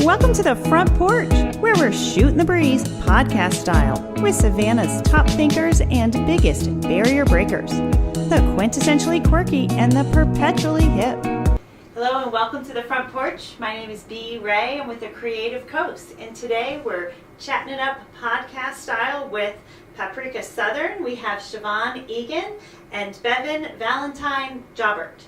Welcome to the Front Porch, where we're shooting the breeze podcast style with Savannah's top thinkers and biggest barrier breakers, the quintessentially quirky and the perpetually hip. Hello and welcome to the Front Porch. My name is B. Ray. I'm with the Creative Coast, and today we're chatting it up podcast style with Paprike Southern. We have Siobhan Egan and Bevan Valentine Jobert,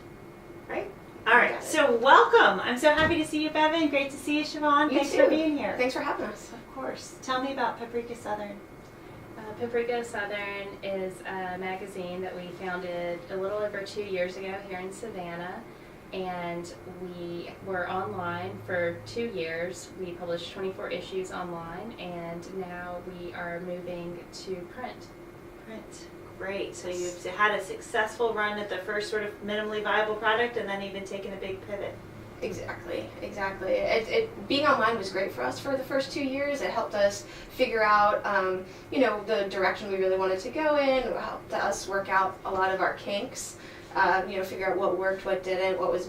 right? All right, so welcome. I'm so happy to see you, Bevan. Great to see you, Siobhan. Thanks for being here. Thanks for having us. Of course. Tell me about Paprike Southern. Paprike Southern is a magazine that we founded a little over 2 years ago here in Savannah, and we were online for 2 years. We published 24 issues online, and now we are moving to print. Great. So you've had a successful run at the first sort of minimally viable product, and then even taken a big pivot. Exactly. Being online was great for us for the first 2 years. It helped us figure out, the direction we really wanted to go in. It helped us work out a lot of our kinks. Figure out what worked, what didn't, what was,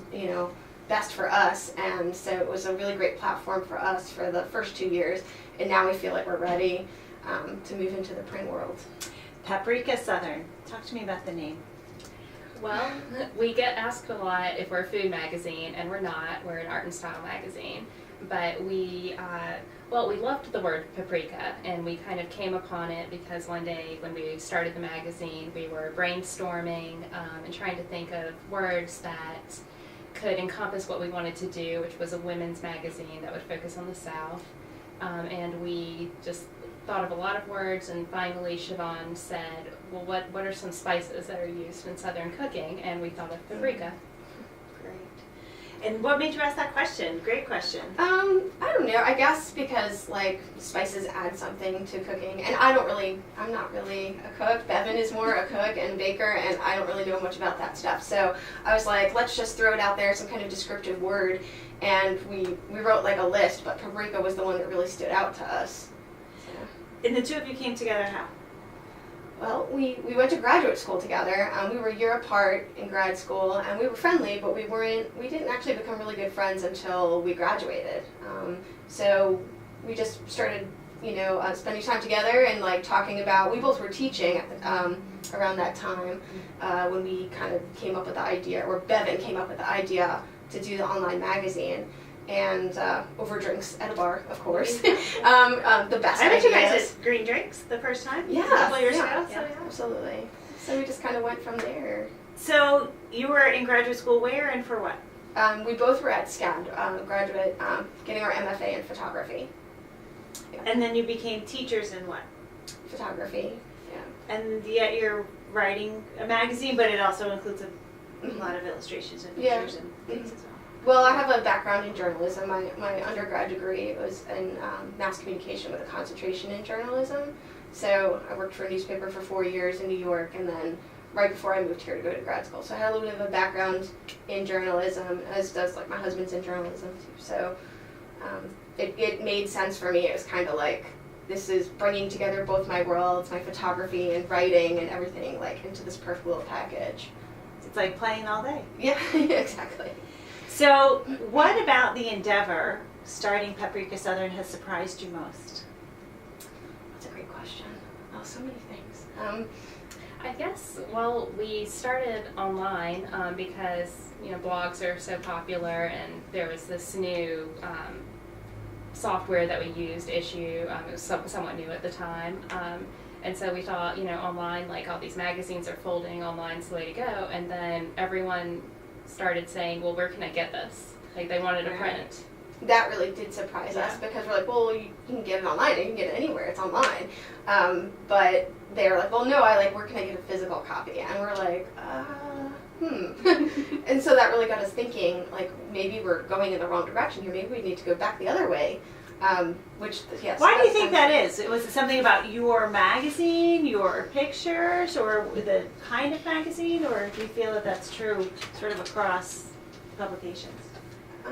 best for us. And so it was a really great platform for us for the first 2 years. And now we feel like we're ready to move into the print world. Paprike Southern. Talk to me about the name. Well, we get asked a lot if we're a food magazine, and we're not. We're an art and style magazine. But we loved the word paprika, and we kind of came upon it because one day when we started the magazine, we were brainstorming and trying to think of words that could encompass what we wanted to do, which was a women's magazine that would focus on the South. And we just thought of a lot of words, and finally Siobhan said, well, what are some spices that are used in Southern cooking? And we thought of paprika. Great. And what made you ask that question? Great question. I don't know. I guess because spices add something to cooking, and I'm not really a cook. Bevan is more a cook and baker, and I don't really know much about that stuff. So I was like, let's just throw it out there, some kind of descriptive word, and we wrote a list, but paprika was the one that really stood out to us. And the two of you came together how? Well, we went to graduate school together. We were a year apart in grad school, and we were friendly, but we didn't actually become really good friends until we graduated. So we just started, spending time together and talking about, we both were teaching around that time when we kind of came up with the idea, or Bevan came up with the idea to do the online magazine. And over drinks at a bar, of course. The best. I bet you guys had green drinks the first time. Yeah, a couple years ago. Yeah, So, yeah. Absolutely. So we just kind of went from there. So you were in graduate school where and for what? We both were at SCAD, graduate, getting our MFA in photography. Yeah. And then you became teachers in what? Photography. Yeah. And yet you're writing a magazine, but it also includes a lot of illustrations and pictures and things as well. Well, I have a background in journalism. My undergrad degree was in mass communication with a concentration in journalism. So I worked for a newspaper for 4 years in New York, and then right before I moved here to go to grad school. So I had a little bit of a background in journalism, as does my husband's in journalism too. So it made sense for me. It was kind of this is bringing together both my worlds, my photography and writing and everything, into this perfect little package. It's like playing all day. Yeah, exactly. So what about the endeavor, starting Paprike Southern, has surprised you most? That's a great question. Oh, so many things. I guess, we started online because, blogs are so popular, and there was this new software that we used, Issue. It was somewhat new at the time. And so we thought, online, all these magazines are folding, online's the way to go. And then everyone started saying, well, where can I get this? They wanted a print. That really did surprise us, because we're well, you can get it online, you can get it anywhere, it's online. But they were well, no, where can I get a physical copy? And we're And so that really got us thinking, maybe we're going in the wrong direction here, maybe we need to go back the other way. Yes. Why do you think that is? Was it something about your magazine, your pictures, or the kind of magazine, or do you feel that that's true sort of across publications? Do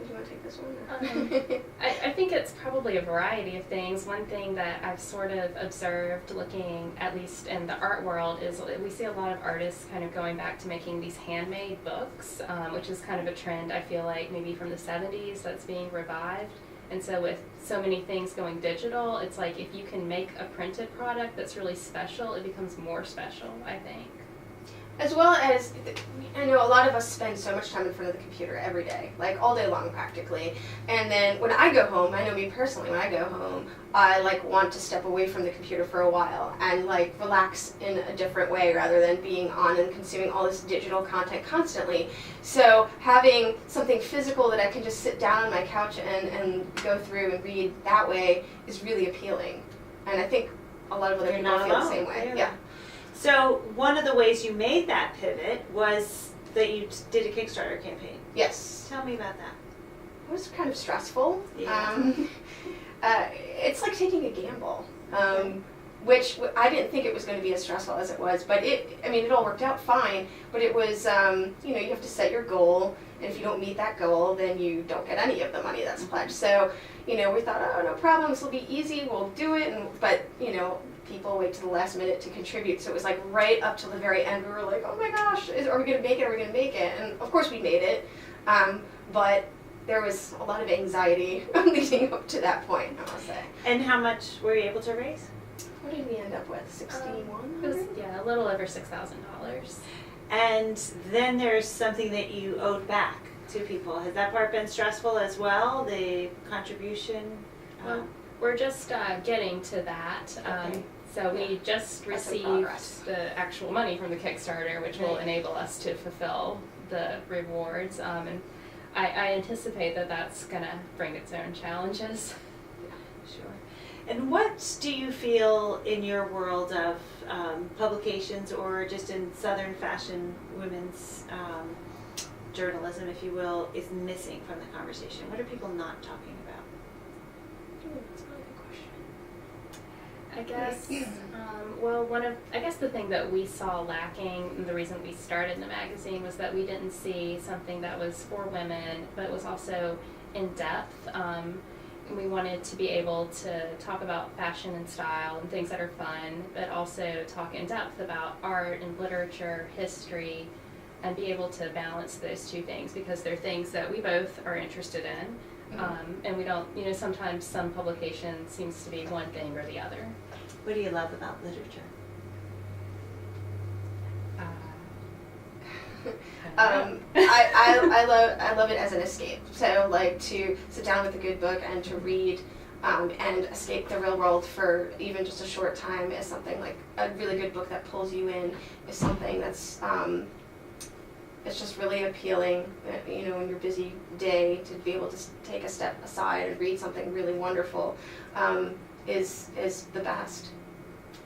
you want to take this one? I think it's probably a variety of things. One thing that I've sort of observed looking, at least in the art world, is we see a lot of artists kind of going back to making these handmade books, which is kind of a trend, I feel like, maybe from the 70s that's being revived. And so with so many things going digital, it's like if you can make a printed product that's really special, it becomes more special, I think. As well as, I know a lot of us spend so much time in front of the computer every day, like all day long practically. And then when I go home, I know me personally, when I go home, I like want to step away from the computer for a while and like relax in a different way rather than being on and consuming all this digital content constantly. So having something physical that I can just sit down on my couch and go through and read that way is really appealing. And I think a lot of other people feel the same way. Yeah. So one of the ways you made that pivot was that you did a Kickstarter campaign. Yes. Tell me about that. It was kind of stressful. Yeah. It's like taking a gamble, which I didn't think it was going to be as stressful as it was. But it all worked out fine. But it was, you have to set your goal, and if you don't meet that goal, then you don't get any of the money that's pledged. So, we thought, oh, no problem, this will be easy, we'll do it. But people wait to the last minute to contribute, so it was like right up to the very end we were like, oh my gosh, are we going to make it, and of course we made it, but there was a lot of anxiety leading up to that point, I must say. And how much were you able to raise? What did we end up with? 61? It was, a little over $6,000. And then there's something that you owed back to people. Has that part been stressful as well, the contribution? Well, we're just getting to that. Okay. So we just That's in received progress. the actual money from the Kickstarter, which will enable us to fulfill the rewards. And I anticipate that that's going to bring its own challenges. Sure. And what do you feel in your world of publications, or just in Southern fashion women's journalism, if you will, is missing from the conversation? What are people not talking about? That's a good question. I guess, I guess the thing that we saw lacking, and the reason we started the magazine, was that we didn't see something that was for women, but was also in depth. We wanted to be able to talk about fashion and style and things that are fun, but also talk in depth about art and literature, history, and be able to balance those two things, because they're things that we both are interested in. And we don't, sometimes some publication seems to be one thing or the other. What do you love about literature? I love it as an escape. So like to sit down with a good book and to read and escape the real world for even just a short time is something like a really good book that pulls you in is something that's it's just really appealing, in your busy day, to be able to take a step aside and read something really wonderful is the best.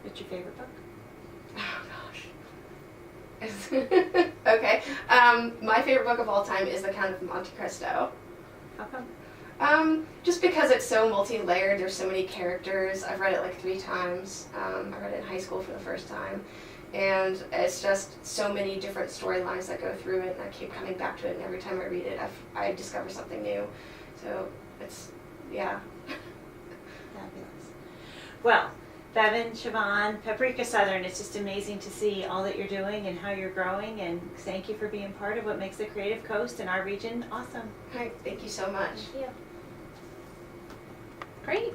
What's your favorite book? Oh gosh. Okay. My favorite book of all time is The Count of Monte Cristo. How come? Just because it's so multi-layered, there's so many characters. I've read it like 3 times. I read it in high school for the first time. And it's just so many different storylines that go through it, and I keep coming back to it, and every time I read it, I discover something new. So it's, yeah. Fabulous. Well, Bevan, Siobhan, Paprika Southern, it's just amazing to see all that you're doing and how you're growing, and thank you for being part of what makes the Creative Coast and our region awesome. All right, thank you so much. Thank you. Great.